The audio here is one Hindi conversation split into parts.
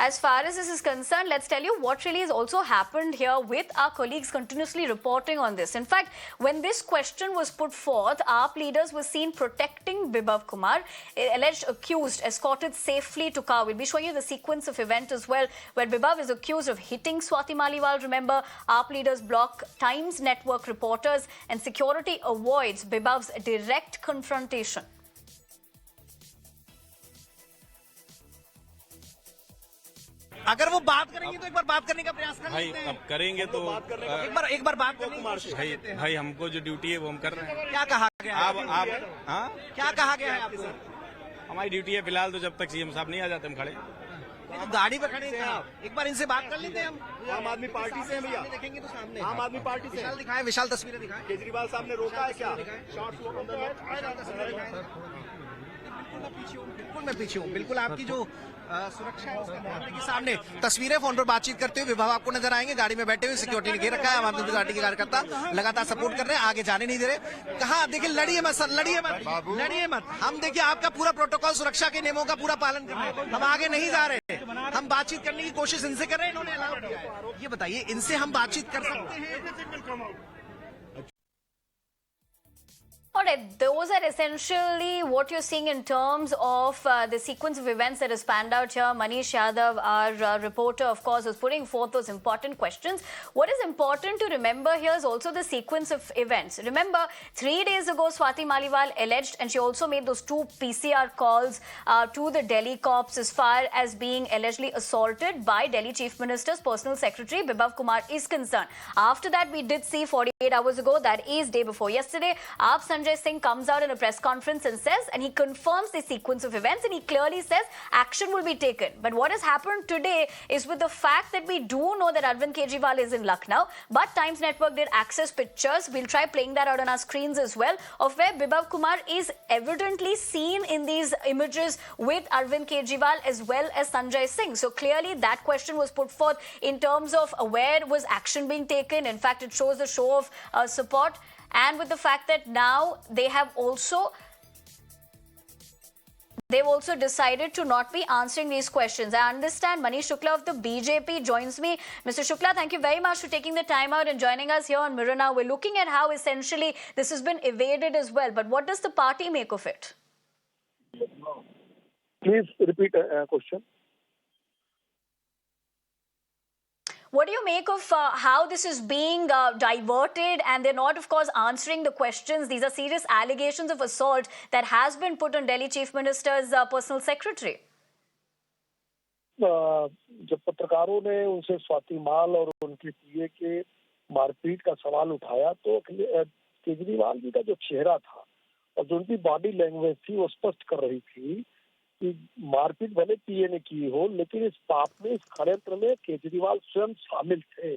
As far as this is concerned, let's tell you what really has also happened here with our colleagues continuously reporting on this. In fact, when this question was put forth, AAP leaders were seen protecting Bibhav Kumar, alleged accused, escorted safely to car. We'll be showing you the sequence of event as well, where Bibhav is accused of hitting Swati Maliwal. Remember, AAP leaders block Times Network reporters and security avoids Bibhav's direct confrontation. अगर वो बात करेंगे तो एक बार बात करने का प्रयास कर भाई, अब करेंगे तो एक बार बात करने भाई हमको जो ड्यूटी है वो हम कर रहे हैं। क्या कहा गया है? आप हाँ, क्या कहा गया है आपको? हमारी ड्यूटी है फिलहाल तो जब तक सीएम साहब नहीं आ जाते हम खड़े। तो गाड़ी पे खड़े हैं आप, एक बार इनसे बात कर लेते हैं हम। आम आदमी पार्टी से हैं भैया, देखेंगे तो सामने आम आदमी पार्टी से विशाल दिखाएं, विशाल तस्वीरें दिखाएं। केजरीवाल साहब ने रोका है क्या? बिल्कुल मैं पीछे हूँ, बिल्कुल आपकी जो सुरक्षा है उसका ध्यान रखिए। सामने तस्वीरें फोन पर बातचीत करते हुए विभाग आपको नजर आएंगे, गाड़ी में बैठे हुए, सिक्योरिटी ने घेर रखा है। आम आदमी पार्टी के कार्यकर्ता लगातार सपोर्ट कर रहे हैं, आगे जाने नहीं दे रहे। कहा देखिए, लड़िए मत सर, लड़िए मत। हम देखिए आपका पूरा प्रोटोकॉल, सुरक्षा के नियमों का पूरा पालन कर रहे हैं, हम आगे नहीं जा रहे। हम बातचीत करने की कोशिश इनसे कर रहे हैं, इन्होंने अलाउ किया है। ये बताइए, इनसे हम बातचीत कर सकते हैं? All right, those are essentially what you're seeing in terms of the sequence of events that has panned out here. Manish Yadav, our reporter, of course, was putting forth those important questions. What is important to remember here is also the sequence of events. Remember, 3 days ago, Swati Maliwal alleged, and she also made those 2 PCR calls to the Delhi cops as far as being allegedly assaulted by Delhi Chief Minister's personal secretary, Bibhav Kumar, is concerned. After that, we did see 48 hours ago, that is day before yesterday, Sanjay Singh comes out in a press conference and says, and he confirms the sequence of events, and he clearly says action will be taken. But what has happened today is, with the fact that we do know that Arvind Kejriwal is in Lucknow, but Times Network did access pictures, we'll try playing that out on our screens as well, of where Bibhav Kumar is evidently seen in these images with Arvind Kejriwal as well as Sanjay Singh. So clearly that question was put forth in terms of where was action being taken. In fact, it shows the show of support. And with the fact that now they've also decided to not be answering these questions. I understand Manish Shukla of the BJP joins me. Mr. Shukla, thank you very much for taking the time out and joining us here on Mirror Now. We're looking at how essentially this has been evaded as well. But what does the party make of it? Please repeat question. What do you make of how this is being diverted, and they're not, of course, answering the questions? These are serious allegations of assault that has been put on Delhi Chief Minister's personal secretary. जब पत्रकारों ने उनसे स्वाति माल और उनके पीए के मारपीट का सवाल उठाया, तो केजरीवाल जी का जो चेहरा था और जो उनकी बॉडी लैंग्वेज थी, वो स्पष्ट कर रही थी कि मारपीट भले पीए ने की हो, लेकिन इस पाप में, इस षड्यंत्र में केजरीवाल स्वयं शामिल थे।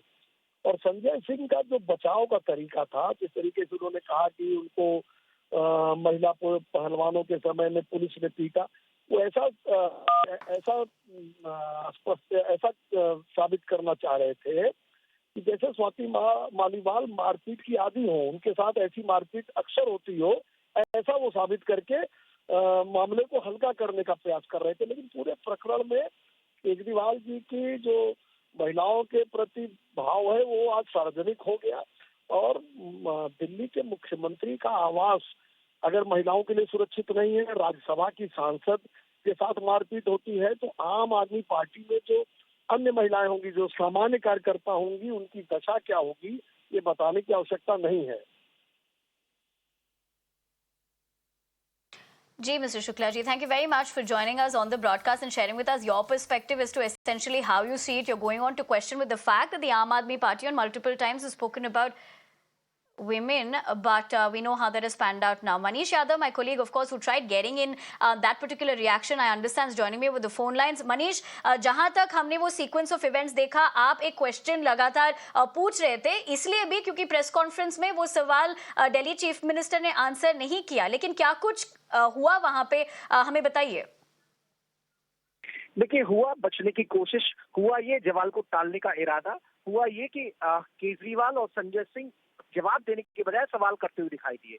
और संजय सिंह का जो बचाव का तरीका था, जिस तरीके से उन्होंने कहा कि उनको महिला पहलवानों के समय में पुलिस ने पीटा, वो ऐसा साबित करना चाह रहे थे कि जैसे स्वाति मालीवाल मारपीट की आदी हो, उनके साथ ऐसी मारपीट अक्सर होती हो, ऐसा वो साबित करके मामले को हल्का करने का प्रयास कर रहे थे। लेकिन पूरे प्रकरण में केजरीवाल जी की जो महिलाओं के प्रति भाव है, वो आज सार्वजनिक हो गया। और दिल्ली के मुख्यमंत्री का आवास अगर महिलाओं के लिए सुरक्षित नहीं है, राज्यसभा की सांसद के साथ मारपीट होती है, तो आम आदमी पार्टी में जो अन्य महिलाएं होंगी, जो सामान्य कार्यकर्ता होंगी, उनकी दशा क्या होगी, ये बताने की आवश्यकता नहीं है। Ji, Mr. Shukla ji, thank you very much for joining us on the broadcast and sharing with us your perspective as to essentially how you see it. You're going on to question with the fact that the Aam Aadmi Party on multiple times has spoken about women, but we know how that has panned out now. Manish Yadav, my colleague, of course, who tried getting in that particular reaction, I understand, is joining me with the phone lines. Manish, जहां तक हमने वो sequence of events देखा, आप एक question लगातार पूछ रहे थे, इसलिए भी क्योंकि प्रेस कॉन्फ्रेंस में वो सवाल दिल्ली चीफ मिनिस्टर ने आंसर नहीं किया, लेकिन क्या कुछ हुआ वहां पे, हमें बताइए। देखिए, हुआ बचने की कोशिश, हुआ ये जवाल को टालने का इरादा, हुआ ये कि केजरीवाल और संजय सिंह जवाब देने के बजाय सवाल करते हुए दिखाई दिए।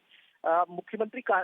मुख्यमंत्री का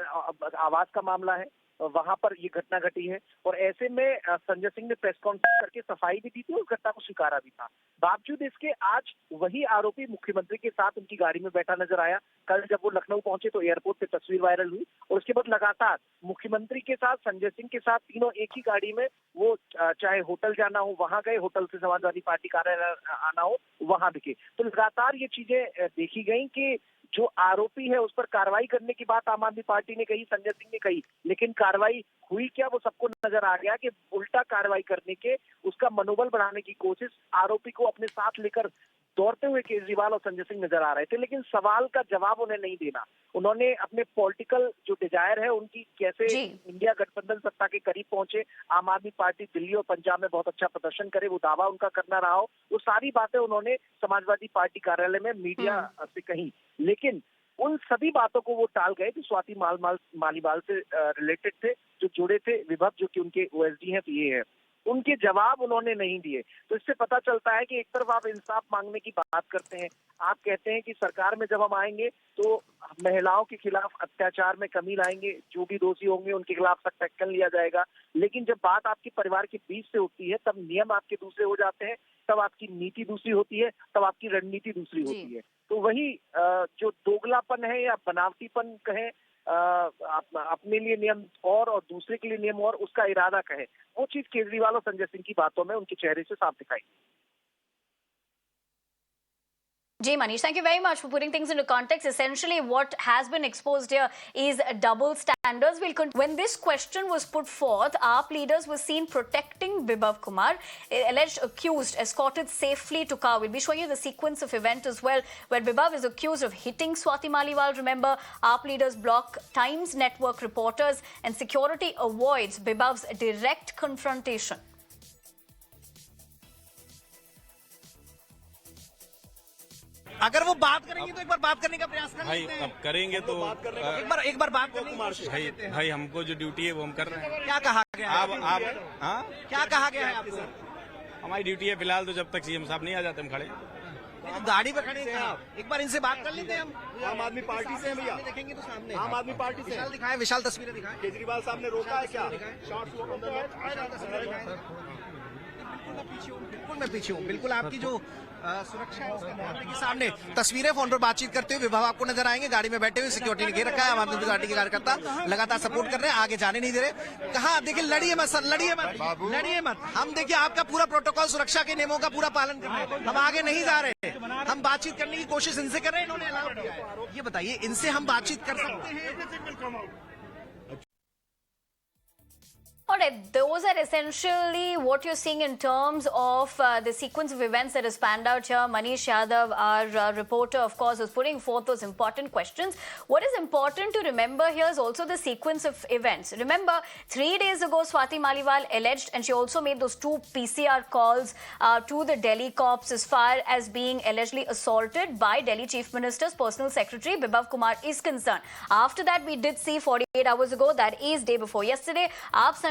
आवास का मामला है, वहां पर ये घटना घटी है। और ऐसे में संजय सिंह ने प्रेस कॉन्फ्रेंस करके सफाई भी दी थी और उस घटना को स्वीकारा भी था। बावजूद इसके आज वही आरोपी मुख्यमंत्री के साथ उनकी गाड़ी में बैठा नजर आया। कल जब वो लखनऊ पहुंचे तो एयरपोर्ट पे तस्वीर वायरल हुई और उसके बाद लगातार मुख्यमंत्री के साथ, संजय सिंह के साथ, तीनों एक ही गाड़ी में वो चाहे होटल जाना हो वहां गए, होटल से समाजवादी पार्टी कार्यालय आना हो वहां दिखे। तो लगातार ये चीजें देखी गई कि जो आरोपी है उस पर कार्रवाई करने की बात आम आदमी पार्टी ने कही, संजय सिंह ने कही, लेकिन कार्रवाई हुई क्या वो सबको नजर आ गया कि उल्टा कार्रवाई करने के, उसका मनोबल बढ़ाने की कोशिश, आरोपी को अपने साथ लेकर दौड़ते हुए केजरीवाल और संजय सिंह नजर आ रहे थे। लेकिन सवाल का जवाब उन्हें नहीं देना। उन्होंने अपने पॉलिटिकल जो डिजायर है उनकी, कैसे इंडिया गठबंधन सत्ता के करीब पहुंचे, आम आदमी पार्टी दिल्ली और पंजाब में बहुत अच्छा प्रदर्शन करे, वो दावा उनका करना रहा हो, वो सारी बातें उन्होंने समाजवादी पार्टी कार्यालय में मीडिया से कही। लेकिन उन सभी बातों को वो टाल गए जो स्वाति मालीवाल से रिलेटेड थे, जो जुड़े थे। विभव जो कि उनके ओएसडी हैं, पीए हैं, उनके जवाब उन्होंने नहीं दिए। तो इससे पता चलता है कि एक तरफ आप इंसाफ मांगने की बात करते हैं, आप कहते हैं कि सरकार में जब हम आएंगे तो महिलाओं के खिलाफ अत्याचार में कमी लाएंगे, जो भी दोषी होंगे उनके खिलाफ सख्त एक्शन लिया जाएगा। लेकिन जब बात आपके परिवार के बीच से होती है तब नियम आपके दूसरे हो जाते हैं, तब आपकी नीति दूसरी होती है, तब आपकी रणनीति दूसरी होती है। तो वही जो दोगलापन है या बनावटीपन कहें, अपने लिए नियम और दूसरे के लिए नियम और, उसका इरादा कहे, वो चीज केजरीवाल और संजय सिंह की बातों में उनके चेहरे से साफ दिखाई। Jay Manish, thank you very much for putting things into context. Essentially, what has been exposed here is double standards. When this question was put forth, AAP leaders were seen protecting Bibhav Kumar, alleged accused, escorted safely to car. We'll be showing you the sequence of event as well, where Bibhav is accused of hitting Swati Maliwal. Remember, AAP leaders block Times Network reporters, and security avoids Bibhav's direct confrontation. अगर वो बात करेंगे तो एक बार बात करने का प्रयास कर भाई लेते हैं। अब करेंगे तो एक बार बात करने की कोशिश भाई करते हैं। भाई हमको जो ड्यूटी है वो हम कर रहे हैं। क्या कहा गया है? आप हाँ, क्या कहा गया है आपको? हमारी ड्यूटी है फिलहाल तो जब तक सीएम साहब नहीं आ जाते हम खड़े। तो गाड़ी पे खड़े हैं आप, एक बार इनसे बात कर लेते हैं हम। आम आदमी पार्टी से हैं भैया, देखेंगे तो सामने आम आदमी पार्टी से विशाल दिखाएं, विशाल तस्वीरें दिखाएं। केजरीवाल साहब ने रोका है क्या? शॉर्ट्स वो अंदर में बिल्कुल मैं पीछे हूँ, बिल्कुल आपकी जो सुरक्षा है उसके ध्यान के सामने तस्वीरें, फोन पर बातचीत करते हुए विभाग आपको नजर आएंगे। गाड़ी में बैठे हुए सिक्योरिटी ने घेर रखा है। आम आदमी पार्टी के कार्यकर्ता लगातार सपोर्ट कर रहे हैं, आगे जाने नहीं दे रहे। कहा देखिए लड़िए मत सर, लड़िए मत। हम देखिए आपका पूरा प्रोटोकॉल, सुरक्षा के नियमों का पूरा पालन कर रहे हैं। हम आगे नहीं जा रहे, हम बातचीत करने की कोशिश इनसे कर रहे हैं, इन्होंने अलाउ किया है। ये बताइए, इनसे हम बातचीत कर सकते हैं? All right, those are essentially what you're seeing in terms of the sequence of events that has panned out here. Manish Yadav, our reporter, of course, was putting forth those important questions. What is important to remember here is also the sequence of events. Remember, 3 days ago, Swati Maliwal alleged, and she also made those 2 PCR calls to the Delhi cops as far as being allegedly assaulted by Delhi Chief Minister's personal secretary, Bibhav Kumar, is concerned. After that, we did see 48 hours ago, that is day before yesterday,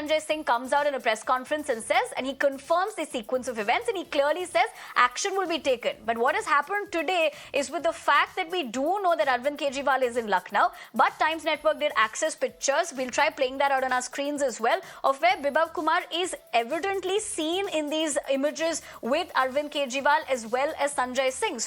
Sanjay Singh comes out in a press conference and says, and he confirms the sequence of events, and he clearly says action will be taken. But what has happened today is, with the fact that we do know that Arvind Kejriwal is in Lucknow, but Times Network did access pictures, we'll try playing that out on our screens as well, of where Bibhav Kumar is evidently seen in these images with Arvind Kejriwal as well as Sanjay Singh.